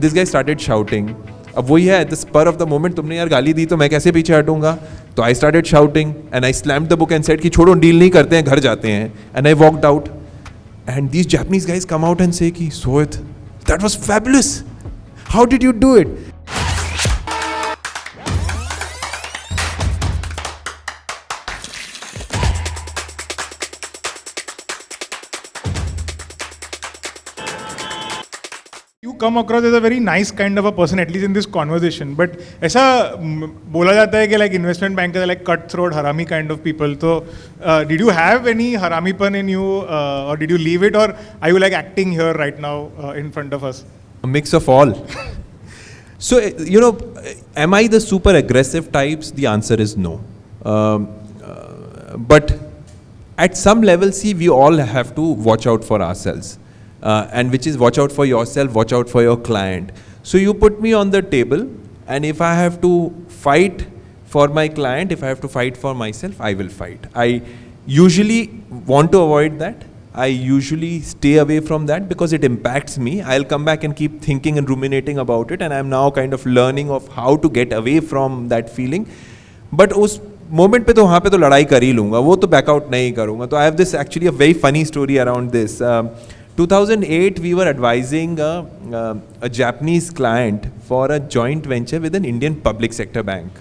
This guy started shouting. अब वही है, at the spur of the moment तुमने यार गाली दी तो मैं कैसे पीछे हटूंगा. तो I started shouting and I slammed the book and said कि छोड़ो डील नहीं करते हैं, घर जाते हैं. And I walked out. And these Japanese guys come out and say कि Sohit, that was fabulous. How did you do it? You come across as a very nice kind of a person, at least in this conversation. But ऐसा बोला जाता है कि like investment bankers are like cutthroat, harami kind of people. So did you have any haramipan in you, or did you leave it, or are you like acting here right now in front of us? A mix of all. So, am I the super aggressive types? The answer is no. But at some level, see, we all have to watch out for ourselves. And which is watch out for yourself, watch out for your client. So you put me on the table, and if I have to fight for my client, if I have to fight for myself, I will fight. I usually want to avoid that. I usually stay away from that because it impacts me. I'll come back and keep thinking and ruminating about it, and I'm now kind of learning of how to get away from that feeling. But उस moment पे तो वहाँ पे तो लड़ाई कर ही लूँगा, वो तो back out नहीं करूँगा. तो I have this actually a very funny story around this. 2008, we were advising a Japanese client for a joint venture with an Indian public sector bank,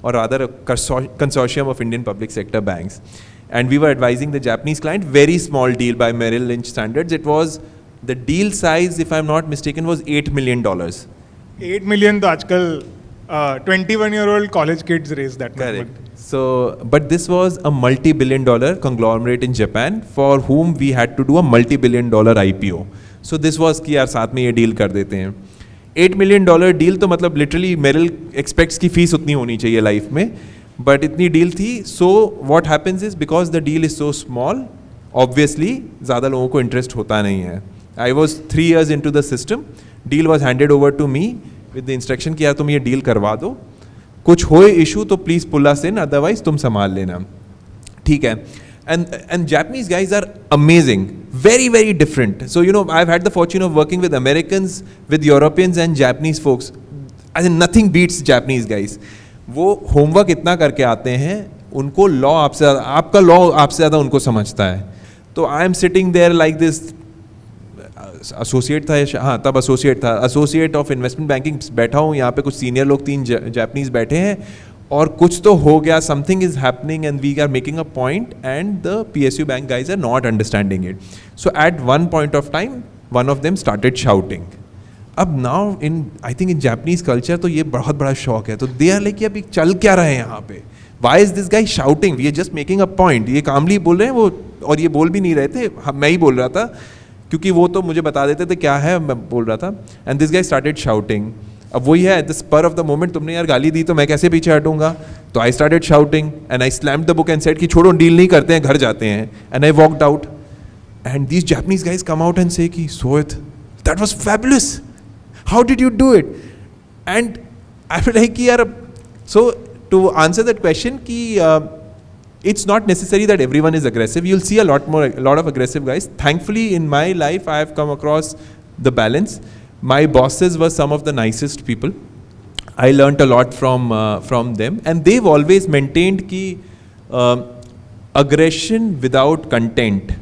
or rather a consortium of Indian public sector banks. And we were advising the Japanese client, very small deal by Merrill Lynch standards. It was, the deal size, if I'm not mistaken, was $8 million. 8 million तो आजकल 21-year-old college kids raise that. Correct. So, but this was a multi-billion-dollar conglomerate in Japan for whom we had to do a multi-billion-dollar IPO. So this was कि यार साथ में ये deal कर देते हैं. $8 million deal तो मतलब literally Merrill expects की फीस उतनी होनी चाहिए life में, but इतनी deal थी. So what happens is, because the deal is so small, obviously ज़्यादा लोगों को interest होता नहीं है. I was 3 years into the system. Deal was handed over to me with the instruction कि यार तुम ये deal करवा दो. कुछ होए इशू तो please pull us in, otherwise तुम संभाल लेना. ठीक है. And Japanese guys are amazing, very very different. So I've had the fortune of working with Americans, with Europeans and Japanese folks. I mean, nothing beats Japanese guys. वो homework इतना करके आते हैं, उनको लॉ आपसे, आपका लॉ आपसे ज़्यादा उनको समझता है. तो I am sitting there like this, associate था, हाँ तब एसोसिएट था, एसोसिएट ऑफ इन्वेस्टमेंट बैंकिंग बैठा हूँ, यहाँ पे कुछ सीनियर लोग 3 जापानीज बैठे हैं, और कुछ तो हो गया, something is happening and we are making a point and the PSU bank guys are not understanding it. So at one point of time one of them started shouting. अब now in I think in Japanese culture तो ये बहुत बड़ा शौक है. तो they are like अभी चल क्या रहे हैं यहाँ पे, why is this guy shouting, we are just making a point. ये कामली बोल रहे हैं वो, और ये बोल भी नहीं रहे थे, मैं ही बोल रहा था क्योंकि वो तो मुझे बता देते थे क्या है, मैं बोल रहा था. And this guy started shouting. अब वही है, at the spur of the moment तुमने यार गाली दी तो मैं कैसे पीछे हटूंगा. तो I started shouting and I slammed the book and said कि छोड़ो डील नहीं करते हैं, घर जाते हैं. And I walked out and these Japanese guys come out and से कि Sohit, that was fabulous, how did you do it. And I feel like कि यार, सो टू आंसर दैट क्वेश्चन कि it's not necessary that everyone is aggressive. You'll see a lot of aggressive guys. Thankfully, in my life, I have come across the balance. My bosses were some of the nicest people. I learnt a lot from them, and they've always maintained कि aggression without content,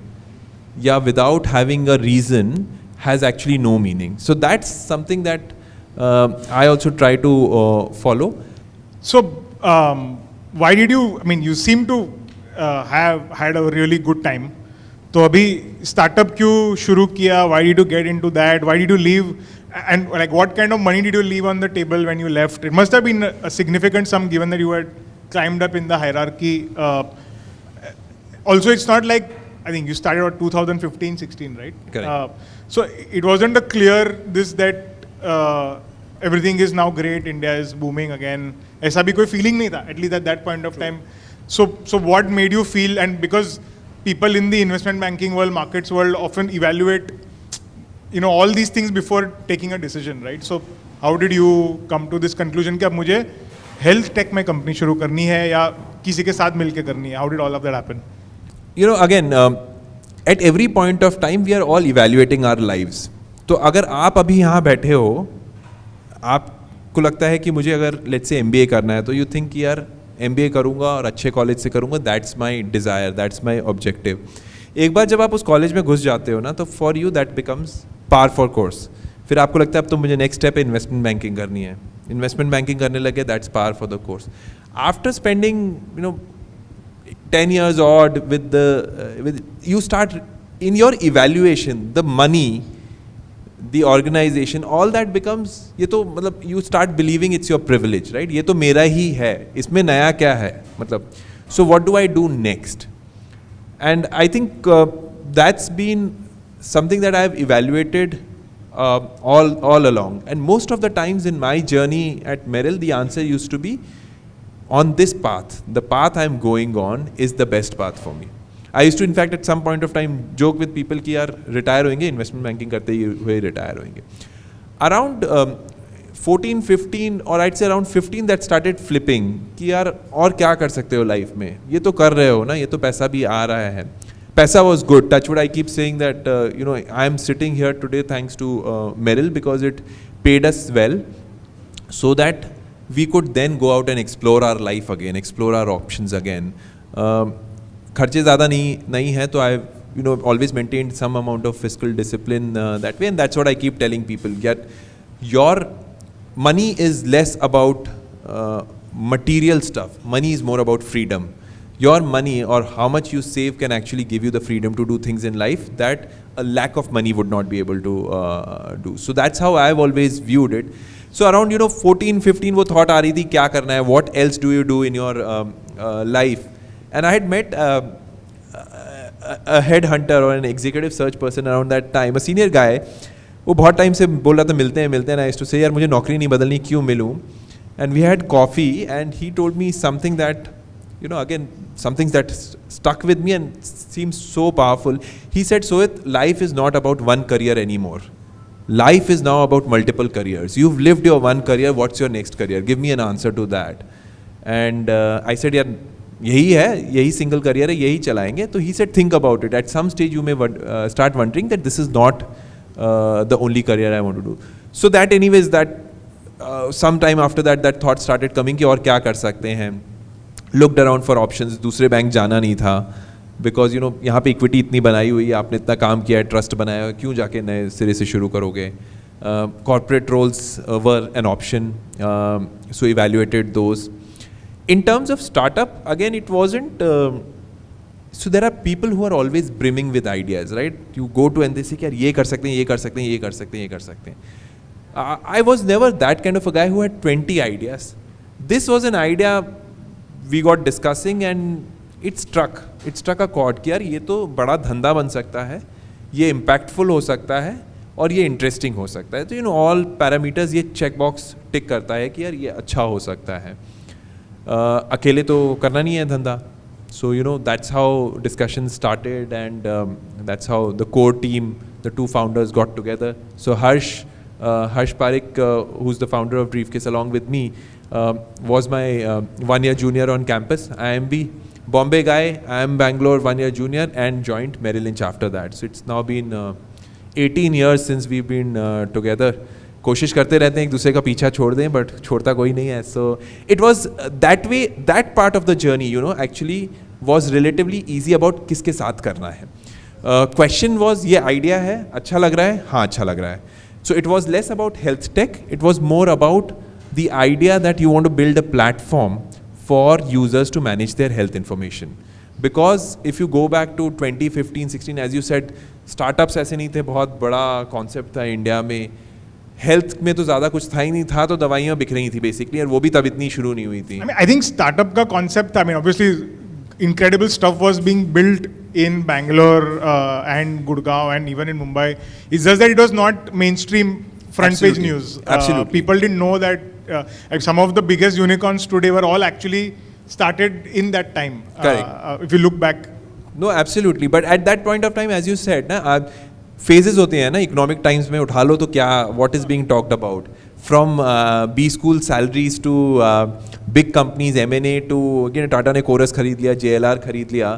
yeah, without having a reason, has actually no meaning. So that's something that I also try to follow. So. Why did you, I mean, you seem to have had a really good time. तो अभी startup क्यों शुरू किया? Why did you get into that? Why did you leave? And like, what kind of money did you leave on the table when you left? It must have been a significant sum given that you had climbed up in the hierarchy. Also, it's not like, I think you started at 2015-16, right? Correct. So it wasn't a clear that everything is now great, India is booming again. ऐसा भी कोई feeling नहीं था, at least at that point of time. So what made you feel, and because people in the investment banking world, markets world often evaluate, all these things before taking a decision, right? So how did you come to this conclusion कि अब मुझे health tech में company शुरू करनी है या किसी के साथ मिलके करनी है? How did all of that happen? Again, at every point of time we are all evaluating our lives. तो अगर आप अभी यहाँ बैठे हो आपको लगता है कि मुझे अगर लेट्स से MBA करना है तो यू थिंक कि यार MBA करूँगा और अच्छे कॉलेज से करूँगा, that's my desire, that's my objective. एक बार जब आप उस कॉलेज में घुस जाते हो ना तो for you that becomes par for course. फिर आपको लगता है अब तो मुझे नेक्स्ट स्टेप इन्वेस्टमेंट बैंकिंग करनी है. इन्वेस्टमेंट बैंकिंग करने लगे, that's par for the course. After spending 10 years odd with you start in your evaluation, the money, the organization, all that becomes, ये तो मतलब you start believing it's your privilege, right? ये तो मेरा ही है, इसमें नया क्या है मतलब. So what do I do next? And I think that's been something that I've evaluated all along. And most of the times in my journey at Merrill, the answer used to be, on this path, the path I'm going on is the best path for me. I used to in fact at some point of time joke with people कि यार retire होंगे, investment banking करते हुए retire होंगे. Around 14, 15 or I'd say around 15 that started flipping कि यार और क्या कर सकते हो लाइफ में, ये तो कर रहे हो ना, ये तो पैसा भी आ रहा है. पैसा was good, touch wood. I keep saying that I am sitting here today thanks to Merrill because it paid us well so that we could then go out and explore our life again, explore our options again. खर्चे ज़्यादा नहीं है तो I always maintained some amount of fiscal discipline that way, and that's what I keep telling people. Yet your money is less about material stuff. Money is more about freedom. Your money or how much you save can actually give you the freedom to do things in life that a lack of money would not be able to do. So that's how I've always viewed it. So around 14, 15 वो thought आ रही थी क्या करना है, what else do you do in your life? And I had met a headhunter or an executive search person around that time, a senior guy. वो बहुत time से बोल रहा था मिलते हैं. And I used to say यार मुझे नौकरी नहीं बदलनी, क्यों मिलूँ? And we had coffee and he told me something that again something that stuck with me and seems so powerful. He said, Sohit, life is not about one career anymore. Life is now about multiple careers. You've lived your one career, what's your next career? Give me an answer to that. And I said, यार यही है, यही single career है, यही चलाएंगे. So he said, think about it. At some stage you may start wondering that this is not the only career I want to do. So that anyways, that sometime after that thought started coming कि और क्या कर सकते हैं. Looked around for options. दूसरे bank जाना नहीं था because यहाँ पे इक्विटी इतनी बनाई हुई है, आपने इतना काम किया है, ट्रस्ट बनाया है, क्यों जाके नए सिरे से शुरू करोगे. Corporate roles were an option, so evaluated those. In terms of startup, again it wasn't. So there are people who are always brimming with ideas, right? You go to and they say यार ये कर सकते हैं, ये कर सकते हैं, ये कर सकते हैं, ये कर सकते हैं. I was never that kind of a guy who had 20 ideas. This was an idea we got discussing and it struck a chord कि यार ये तो बड़ा धंधा बन सकता है, ये impactful हो सकता है और ये interesting हो सकता है. तो all parameters ये check box tick करता है कि यार ये अच्छा हो सकता है. अकेले तो करना नहीं है धंधा. So that's how discussions started and that's how the core team, the two founders got together. So Harsh Parekh, who's the founder of Briefcase along with me, was my 1 year junior on campus, IMB. Bombay guy, I am Bangalore 1 year junior and joined Merrill Lynch after that. So it's now been 18 years since we've been together. कोशिश करते रहते हैं एक दूसरे का पीछा छोड़ दें बट छोड़ता कोई नहीं है. So it was that way, that part of the journey actually was relatively easy about किसके साथ करना है. क्वेश्चन वॉज ये आइडिया है, अच्छा लग रहा है, हाँ अच्छा लग रहा है. So it was less about health tech, it was more about the idea that you want to build a platform for users to manage their health information. Because if you go back to 2015, 16, as you said, startups ऐसे नहीं थे, बहुत बड़ा concept था India में. Health में तो ज़्यादा कुछ था ही नहीं था, तो दवाइयाँ बिक रही थी बेसिकली, और वो भी तब इतनी शुरू नहीं हुई थी. I think startup का concept, obviously incredible stuff was being built in Bangalore and Gurgaon and even in Mumbai. It's just that it was not mainstream front page news. Absolutely. People didn't know that some of the biggest unicorns today were all actually started in that time. Correct. If you look back. No, absolutely. But at that point of time, as you said, phases होते हैं ना economic times में, उठा लो तो क्या, what is being talked about, from B school salaries to big companies, M&A to Tata ने coarse खरीद लिया, JLR खरीद लिया,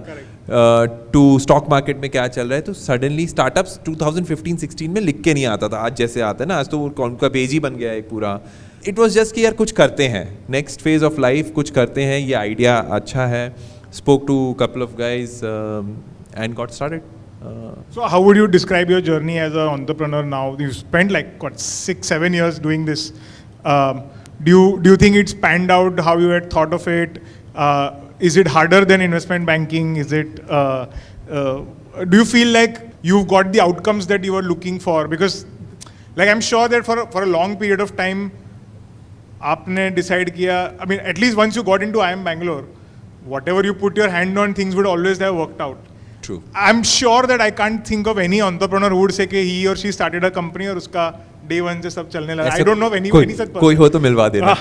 टू स्टॉक मार्केट में क्या चल रहा है, तो सडनली स्टार्टअप्स 2015-16 में लिख के नहीं आता था, आज जैसे आता है ना, आज तो उनका पेज ही बन गया है एक पूरा. इट वॉज जस्ट कि यार कुछ करते हैं, नेक्स्ट फेज ऑफ लाइफ कुछ करते हैं, ये आइडिया अच्छा है. Spoke to couple of guys and got started. So how would you describe your journey as an entrepreneur now? You spent like what 6-7 years doing this. Do you think it's panned out how you had thought of it? Is it harder than investment banking? Is it? Do you feel like you've got the outcomes that you were looking for? Because, like, I'm sure that for a long period of time, आपने decide किया. I mean, at least once you got into IIM Bangalore, whatever you put your hand on, things would always have worked out. True. I'm sure that I can't think of any entrepreneur who would say कि he or she started a company और उसका day one से सब चलने लगा. I don't know of any such person. कोई हो तो मिलवा देना.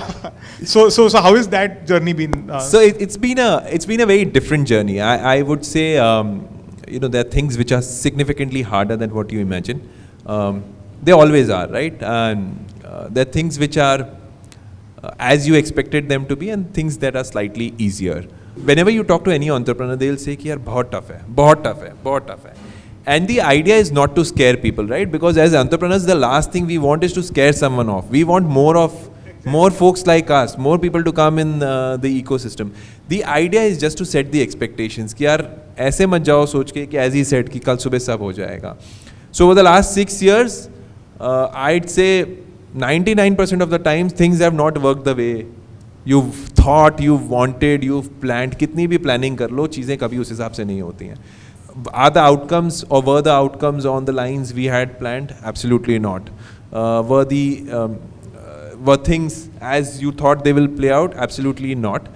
So how has that journey been? So it's been a very different journey. I would say there are things which are significantly harder than what you imagine. They always are, right? And there are things which are as you expected them to be, and things that are slightly easier. Whenever you talk to any entrepreneur, they'll say कि यार बहुत tough है, बहुत tough है, बहुत tough है. And the idea is not to scare people, right? Because as entrepreneurs, the last thing we want is to scare someone off. We want more folks like us, more people to come in the ecosystem. The idea is just to set the expectations कि यार ऐसे मत जाओ सोच के कि as he said कि कल सुबह सब हो जाएगा. So over the last 6 years, I'd say 99% of the times things have not worked the way you've thought, you've wanted, you've planned. कितनी भी planning कर लो, चीज़ें कभी उस हिसाब से नहीं होती हैं. Are the outcomes or were the outcomes on the lines we had planned? Absolutely not. Were things as you thought they will play out? Absolutely not.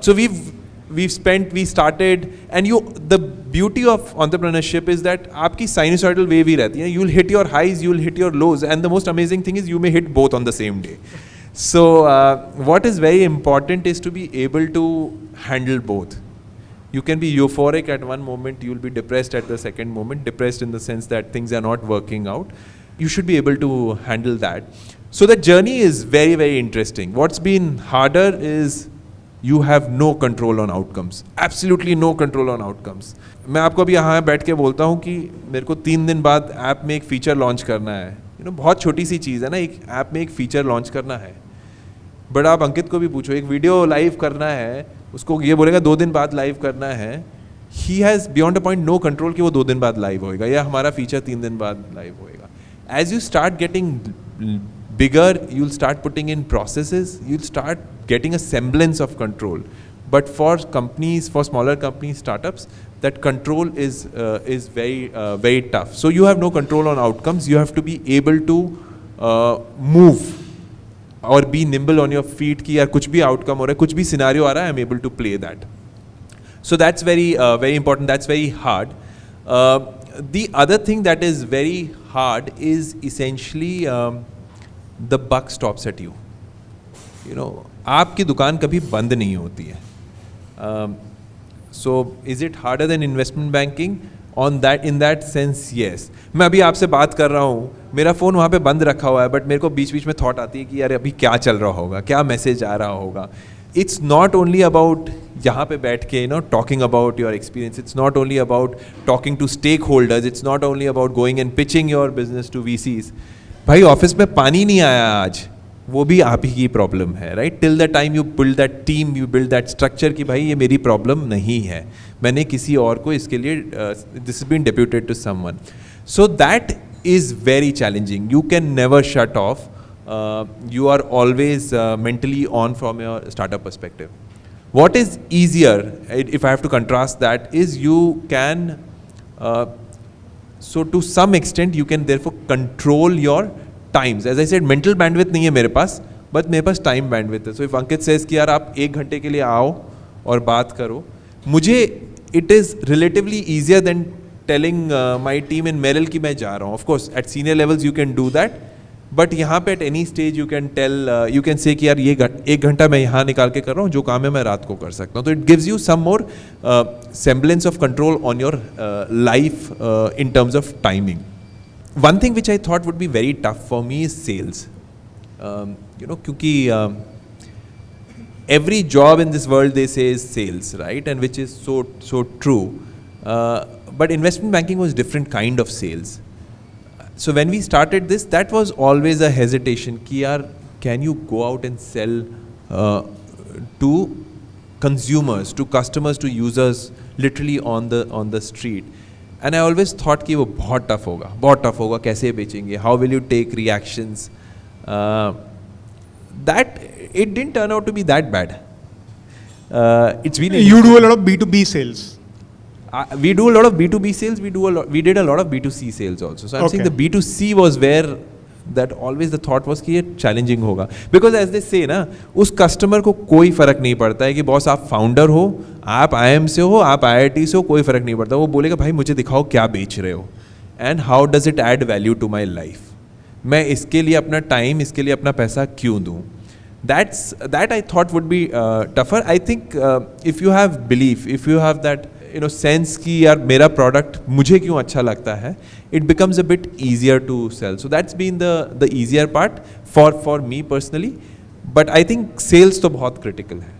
So we started, and the beauty of entrepreneurship is that आपकी sinusoidal wave ही रहती है. You'll hit your highs, you'll hit your lows, and the most amazing thing is you may hit both on the same day. So what is very important is to be able to handle both. You can be euphoric at one moment, you'll be depressed at the second moment, depressed in the sense that things are not working out. You should be able to handle that. So the journey is very, very interesting. What's been harder is you have no control on outcomes. Absolutely no control on outcomes. मैं आपको अभी यहाँ बैठ के बोलता हूँ कि मेरे को 3 दिन बाद ऐप में एक फीचर लॉन्च करना है. बहुत छोटी सी चीज़ है ना, एक ऐप में एक फीचर लॉन्च करना है. बट आप अंकित को भी पूछो, एक वीडियो लाइव करना है, उसको ये बोलेगा 2 दिन बाद लाइव करना है. He has beyond a point no control कि वो 2 दिन बाद लाइव होएगा या हमारा फीचर 3 दिन बाद लाइव होएगा. As you start getting bigger, you'll start putting in processes, you'll start getting a semblance of control. But for companies, for smaller companies, startups, that control is very tough. So you have no control on outcomes. You have to be able to move or be nimble on your feet कि यार कुछ भी outcome हो रहा है, कुछ भी scenario आ रहा है, I'm able to play that. So that's very important. That's very hard. The other thing that is very hard is essentially the buck stops at you. आपकी दुकान कभी बंद नहीं होती है. So is it harder than investment banking? In that sense, yes. मैं अभी आपसे बात कर रहा हूँ, मेरा फ़ोन वहाँ पे बंद रखा हुआ है, बट मेरे को बीच बीच में थॉट आती है कि यार अभी क्या चल रहा होगा, क्या मैसेज आ रहा होगा. It's not only about यहाँ पे बैठ के talking about your experience. It's not only about talking to stakeholders. It's not only about going and pitching your business to VCs. भाई ऑफिस में पानी नहीं आया आज, वो भी आप ही की प्रॉब्लम है, right? Till the time you build that team, you build that structure कि भाई ये मेरी प्रॉब्लम नहीं है, मैंने किसी और को इसके लिए this is been deputed to someone. So that is very challenging. You can never shut off. You are always mentally on from your startup perspective. What is easier, if I have to contrast that, is you can, so to some extent you can therefore control your times. As I said, mental bandwidth नहीं है मेरे पास, but मेरे पास time bandwidth है. So if Ankit says कि यार आप 1 घंटे के लिए आओ और बात करो, मुझे it is relatively easier than telling my team in Merrill कि मैं जा रहा हूँ. Of course, at senior levels you can do that. But यहाँ पे at any stage you can tell, you can say कि यार ये 1 घंटा मैं यहाँ निकाल के कर रहा हूँ, जो काम है मैं रात को कर सकता हूँ. तो it gives you some more semblance of control on your life in terms of timing. One thing which I thought would be very tough for me is sales. क्योंकि every job in this world they say is sales, right? And which is so true. But investment banking was different kind of sales. So when we started this, that was always a hesitation कि यार can you go out and sell to consumers, to customers, to users literally on the street. And I always thought कि वो बहुत tough होगा, कैसे बेचेंगे, how will you take reactions. That it didn't turn out to be that bad. It's been You do a lot of B2B sales. We do a lot of B2B sales. We did a lot of B2C sales also. So I'm saying the B2C was where that always the thought was कि ये challenging होगा. Because as they say ना, उस customer को कोई फर्क नहीं पड़ता है कि बॉस आप फाउंडर हो, आप IIM से हो, आप IIT से हो, कोई फर्क नहीं पड़ता. वो बोलेगा भाई मुझे दिखाओ क्या बेच रहे हो and how does it add value to my life. मैं इसके लिए अपना टाइम, इसके लिए अपना पैसा क्यों दूँ. That I thought would be tougher. I think if you have belief, if you have that sense कि यार मेरा product मुझे क्यों अच्छा लगता है, it becomes a bit easier to sell. So that's been the easier part for me personally. But I think sales तो बहुत critical है.